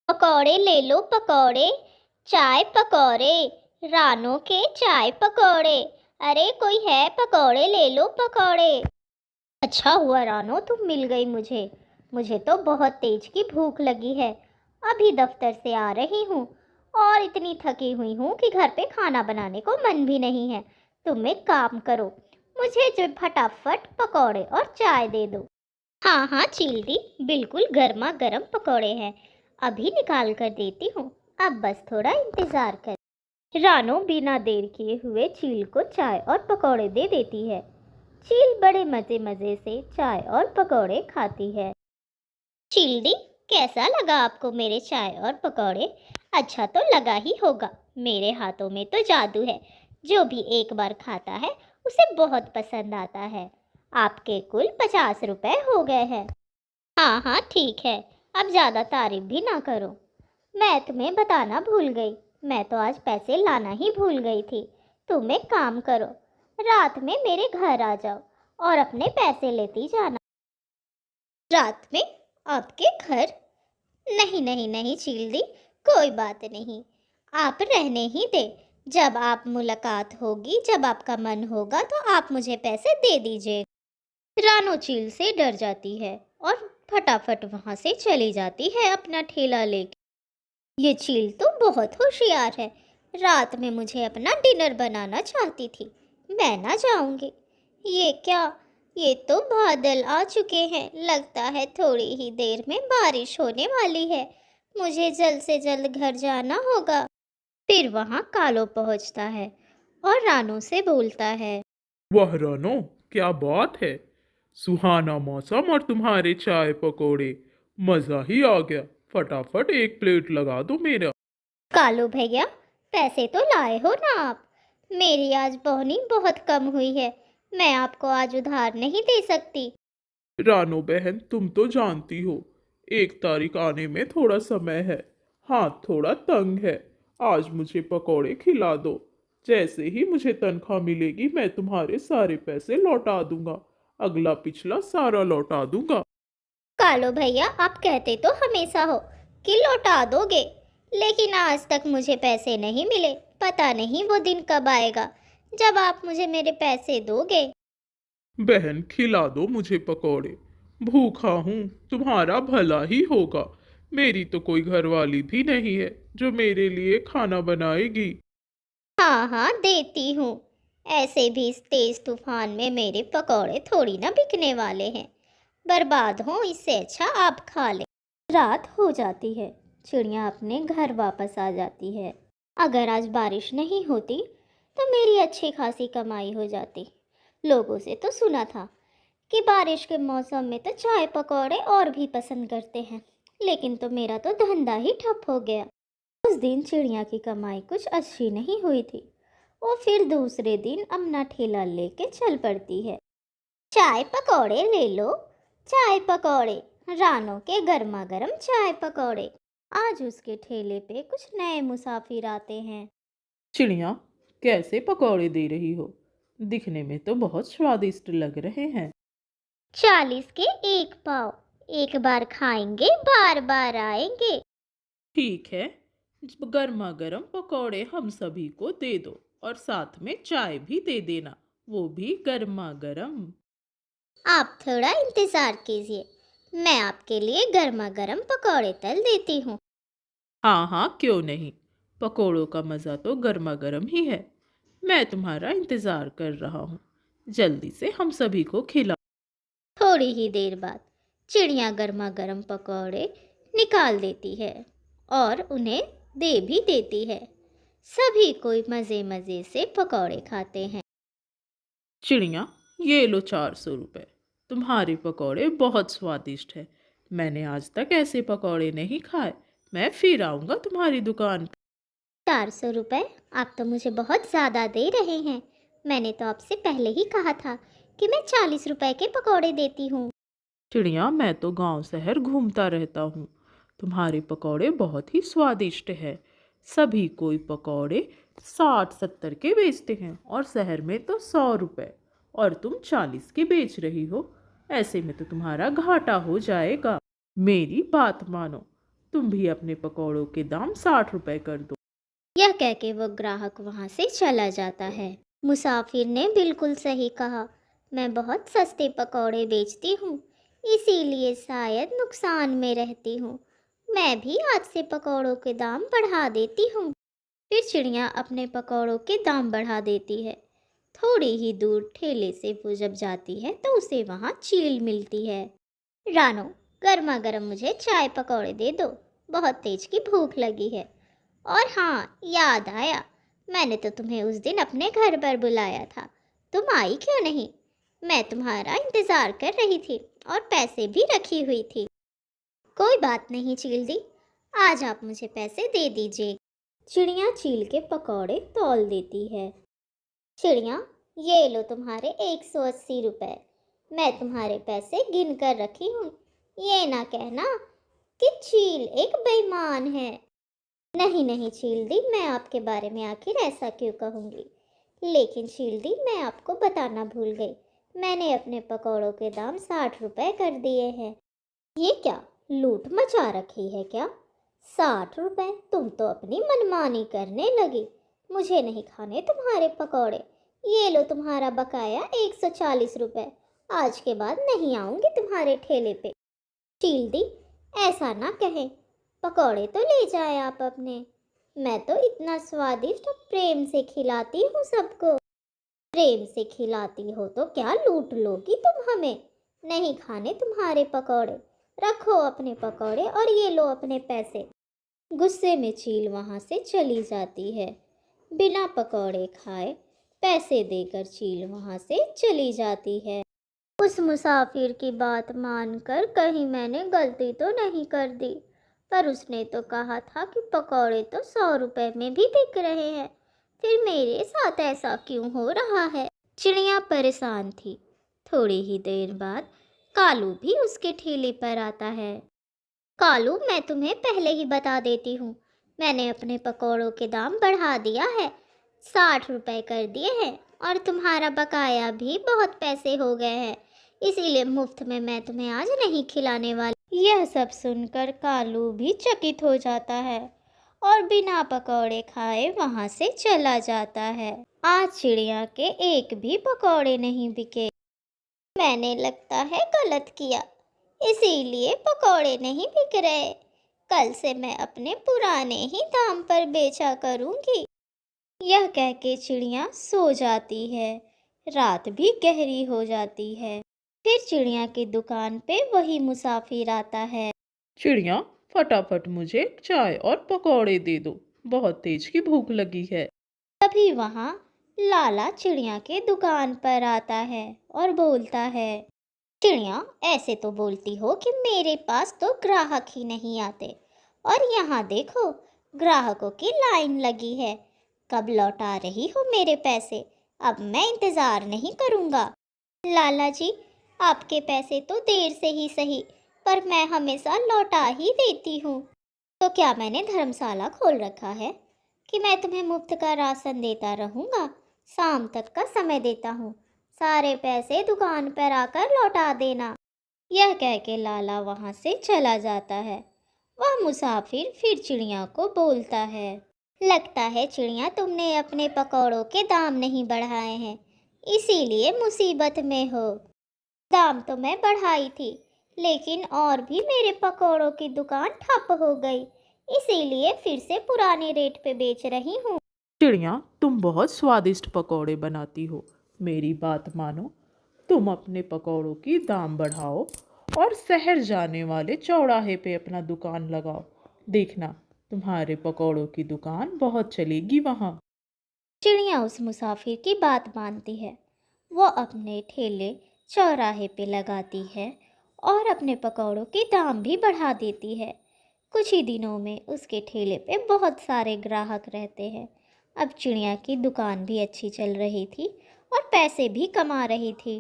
पकौड़े ले लो पकौड़े, चाय पकौड़े, रानों के चाय पकौड़े। अरे कोई है, पकौड़े ले लो पकौड़े। अच्छा हुआ रानो तुम मिल गई मुझे। मुझे तो बहुत तेज की भूख लगी है। अभी दफ्तर से आ रही हूँ और इतनी थकी हुई हूँ कि घर पे खाना बनाने को मन भी नहीं है। तुम एक काम करो, मुझे जो फटाफट पकौड़े और चाय दे दो। हाँ हाँ चील्डी, बिल्कुल गर्मा गर्म पकौड़े हैं, अभी निकाल कर देती हूँ। अब बस थोड़ा इंतज़ार कर। रानो बिना देर किए हुए चील को चाय और पकौड़े दे देती है। चील बड़े मज़े मज़े से चाय और पकौड़े खाती है। चील्डी, कैसा लगा आपको मेरे चाय और पकौड़े? अच्छा तो लगा ही होगा। मेरे हाथों में तो जादू है, जो भी एक बार खाता है उसे बहुत पसंद आता है। आपके कुल 50 रुपए हो गए हैं। हाँ हाँ ठीक है, अब ज़्यादा तारीफ भी ना करो। मैं तुम्हें बताना भूल गई, मैं तो आज पैसे लाना ही भूल गई थी। तुम एक काम करो, रात में मेरे घर आ जाओ और अपने पैसे लेती जाना। रात में आपके घर? नहीं नहीं नहीं चील्डी, कोई बात नहीं, आप रहने ही दे। जब आप मुलाकात होगी, जब आपका मन होगा तो आप मुझे पैसे दे दीजिए। रानो चील से डर जाती है और फटाफट वहाँ से चली जाती है अपना ठेला लेके। ये चील तो बहुत होशियार है, रात में मुझे अपना डिनर बनाना चाहती थी। मैं ना जाऊंगी। ये क्या, ये तो बादल आ चुके हैं, लगता है थोड़ी ही देर में बारिश होने वाली है। मुझे जल्द से जल्द घर जाना होगा। फिर वहाँ कालो पहुँचता है और रानू से बोलता है। वाह रानो, क्या बात है। सुहाना मौसम और तुम्हारे चाय पकोड़े, मज़ा ही आ गया। फटाफट एक प्लेट लगा दो मेरा। कालू भैया, पैसे तो लाए हो ना आप? मेरी आज बोहनी बहुत कम हुई है, मैं आपको आज उधार नहीं दे सकती। रानो बहन, तुम तो जानती हो, 1 तारीख आने में थोड़ा समय है, हाथ थोड़ा तंग है। आज मुझे पकोड़े खिला दो। जैसे ही मुझे तनख्वाह मिलेगी मैं तुम्हारे सारे पैसे लौटा दूंगा। अगला पिछला सारा लौटा दूंगा। कालो भैया, आप कहते तो हमेशा हो कि लौटा दोगे, लेकिन आज तक मुझे पैसे नहीं मिले। पता नहीं वो दिन कब आएगा जब आप मुझे मेरे पैसे दोगे। बहन, खिला दो मुझे पकोड़े। भूखा हूँ, तुम्हारा भला ही होगा। मेरी तो कोई घरवाली भी नहीं है जो मेरे लिए खाना बनाएगी। हाँ हाँ देती हूँ। ऐसे भी इस तेज तूफान में मेरे पकौड़े थोड़ी ना बिकने वाले हैं, बर्बाद हो, इससे अच्छा आप खा लें। रात हो जाती है, चिड़िया अपने घर वापस आ जाती है। अगर आज बारिश नहीं होती तो मेरी अच्छी खासी कमाई हो जाती। लोगों से तो सुना था कि बारिश के मौसम में तो चाय पकौड़े और भी पसंद करते हैं, लेकिन तो मेरा तो धंधा ही ठप हो गया। उस दिन चिड़िया की कमाई कुछ अच्छी नहीं हुई थी। वो फिर दूसरे दिन अपना ठेला लेके चल पड़ती है। चाय पकौड़े ले लो, चाय पकौड़े, रानों के गर्मा गर्म चाय पकौड़े। आज उसके ठेले पे कुछ नए मुसाफिर आते हैं। चिड़िया, कैसे पकोड़े दे रही हो? दिखने में तो बहुत स्वादिष्ट लग रहे हैं। 40 के एक पाव, एक बार खाएंगे बार बार आएंगे। ठीक है, गर्मा गर्म पकोड़े हम सभी को दे दो और साथ में चाय भी दे देना, वो भी गर्मा गर्म। आप थोड़ा इंतज़ार कीजिए, मैं आपके लिए गर्मा गर्म पकौड़े तल देती हूँ। हाँ हाँ, क्यों नहीं। पकोड़ों का मज़ा तो गर्मा गर्म ही है। मैं तुम्हारा इंतज़ार कर रहा हूँ। जल्दी से हम सभी को खिला। थोड़ी ही देर बाद चिड़िया गर्मा गर्म पकौड़े निकाल देती है और उन्हें दे भी देती है। सभी कोई मज़े मज़े से पकौड़े खाते हैं। चिड़िया, ये लो 400 रुपये। तुम्हारे पकोड़े बहुत स्वादिष्ट है। मैंने आज तक ऐसे पकोड़े नहीं खाए। मैं फिर आऊँगा तुम्हारी दुकान पर। 400 रुपये? आप तो मुझे बहुत ज़्यादा दे रहे हैं। मैंने तो आपसे पहले ही कहा था कि मैं 40 रुपए के पकौड़े देती हूँ। चिड़िया, मैं तो गांव शहर घूमता रहता हूँ। तुम्हारे पकोड़े बहुत ही स्वादिष्ट है। सभी कोई पकोड़े 60-70 के बेचते हैं और शहर में तो 100 रुपये, और तुम 40 के बेच रही हो। ऐसे में तो तुम्हारा घाटा हो जाएगा। मेरी बात मानो, तुम भी अपने पकौड़ों के दाम 60 रुपए कर दो। यह कह के वो ग्राहक वहाँ से चला जाता है। मुसाफिर ने बिल्कुल सही कहा, मैं बहुत सस्ते पकौड़े बेचती हूँ, इसीलिए शायद नुकसान में रहती हूँ। मैं भी आज से पकौड़ों के दाम बढ़ा देती हूँ। फिर चिड़िया अपने पकौड़ों के दाम बढ़ा देती है। थोड़ी ही दूर ठेले से वो जब जाती है तो उसे वहाँ चील मिलती है। रानो, गर्मा गर्म मुझे चाय पकौड़े दे दो, बहुत तेज की भूख लगी है। और हाँ, याद आया, मैंने तो तुम्हें उस दिन अपने घर पर बुलाया था, तुम आई क्यों नहीं? मैं तुम्हारा इंतज़ार कर रही थी और पैसे भी रखी हुई थी। कोई बात नहीं चील दी, आज आप मुझे पैसे दे दीजिए। चिड़िया चील के पकौड़े तौल देती है। चिड़िया, ये लो तुम्हारे 180 रुपए। मैं तुम्हारे पैसे गिन कर रखी हूँ। ये ना कहना कि चील एक बेईमान है। नहीं नहीं चील दी, मैं आपके बारे में आखिर ऐसा क्यों कहूँगी? लेकिन चील दी, मैं आपको बताना भूल गई, मैंने अपने पकौड़ों के दाम 60 रुपए कर दिए हैं। ये क्या लूट मचा रखी है क्या? 60 रुपए? तुम तो अपनी मनमानी करने लगी। मुझे नहीं खाने तुम्हारे पकौड़े। ये लो तुम्हारा बकाया 140 रुपए। आज के बाद नहीं आऊँगी तुम्हारे ठेले पे। चील दी, ऐसा ना कहें, पकौड़े तो ले जाए आप अपने। मैं तो इतना स्वादिष्ट प्रेम से खिलाती हूँ सबको। प्रेम से खिलाती हो तो क्या लूट लोगी तुम हमें? नहीं खाने तुम्हारे पकौड़े। रखो अपने पकौड़े और ये लो अपने पैसे। गुस्से में चील वहाँ से चली जाती है। बिना पकौड़े खाए पैसे देकर चील वहाँ से चली जाती है। उस मुसाफिर की बात मानकर कहीं मैंने गलती तो नहीं कर दी, पर उसने तो कहा था कि पकौड़े तो 100 रुपए में भी बिक रहे हैं, फिर मेरे साथ ऐसा क्यों हो रहा है? चिड़िया परेशान थी। थोड़ी ही देर बाद कालू भी उसके ठेले पर आता है। कालू, मैं तुम्हें पहले ही बता देती हूँ, मैंने अपने पकौड़ों के दाम बढ़ा दिया है, 60 रुपए कर दिए हैं और तुम्हारा बकाया भी बहुत पैसे हो गए हैं, इसीलिए मुफ्त में मैं तुम्हें आज नहीं खिलाने वाली। यह सब सुनकर कालू भी चकित हो जाता है और बिना पकौड़े खाए वहाँ से चला जाता है। आज चिड़िया के एक भी पकौड़े नहीं बिके। मैंने लगता है गलत किया, इसीलिए पकौड़े नहीं बिक रहे। कल से मैं अपने पुराने ही दाम पर बेचा करूँगी। यह कह के चिड़िया सो जाती है। रात भी गहरी हो जाती है। फिर चिड़िया की दुकान पे वही मुसाफिर आता है। चिड़िया, फटाफट मुझे चाय और पकौड़े दे दो, बहुत तेज की भूख लगी है। तभी वहाँ लाला चिड़िया के दुकान पर आता है और बोलता है, चिड़िया, ऐसे तो बोलती हो कि मेरे पास तो ग्राहक ही नहीं आते, और यहाँ देखो ग्राहकों की लाइन लगी है। कब लौटा रही हो मेरे पैसे? अब मैं इंतज़ार नहीं करूँगा। लाला जी, आपके पैसे तो देर से ही सही, पर मैं हमेशा लौटा ही देती हूँ। तो क्या मैंने धर्मशाला खोल रखा है कि मैं तुम्हें मुफ्त का राशन देता रहूँगा? शाम तक का समय देता हूँ, सारे पैसे दुकान पर आकर लौटा देना। यह कह के लाला वहाँ से चला जाता है। वह मुसाफिर फिर चिड़िया को बोलता है, लगता है चिड़िया तुमने अपने पकौड़ों के दाम नहीं बढ़ाए हैं, इसीलिए मुसीबत में हो। दाम तो मैं बढ़ाई थी, लेकिन और भी मेरे पकौड़ों की दुकान ठप हो गई, इसीलिए फिर से पुराने रेट पे बेच रही हूँ। चिड़िया, तुम बहुत स्वादिष्ट पकौड़े बनाती हो, मेरी बात मानो, तुम अपने पकौड़ों की दाम बढ़ाओ और शहर जाने वाले चौराहे पे अपना दुकान लगाओ। देखना, तुम्हारे पकौड़ों की दुकान बहुत चलेगी वहाँ। चिड़िया उस मुसाफिर की बात मानती है। वो अपने ठेले चौराहे पे लगाती है और अपने पकौड़ों के दाम भी बढ़ा देती है। कुछ ही दिनों में उसके ठेले पे बहुत सारे ग्राहक रहते हैं। अब चिड़िया की दुकान भी अच्छी चल रही थी और पैसे भी कमा रही थी।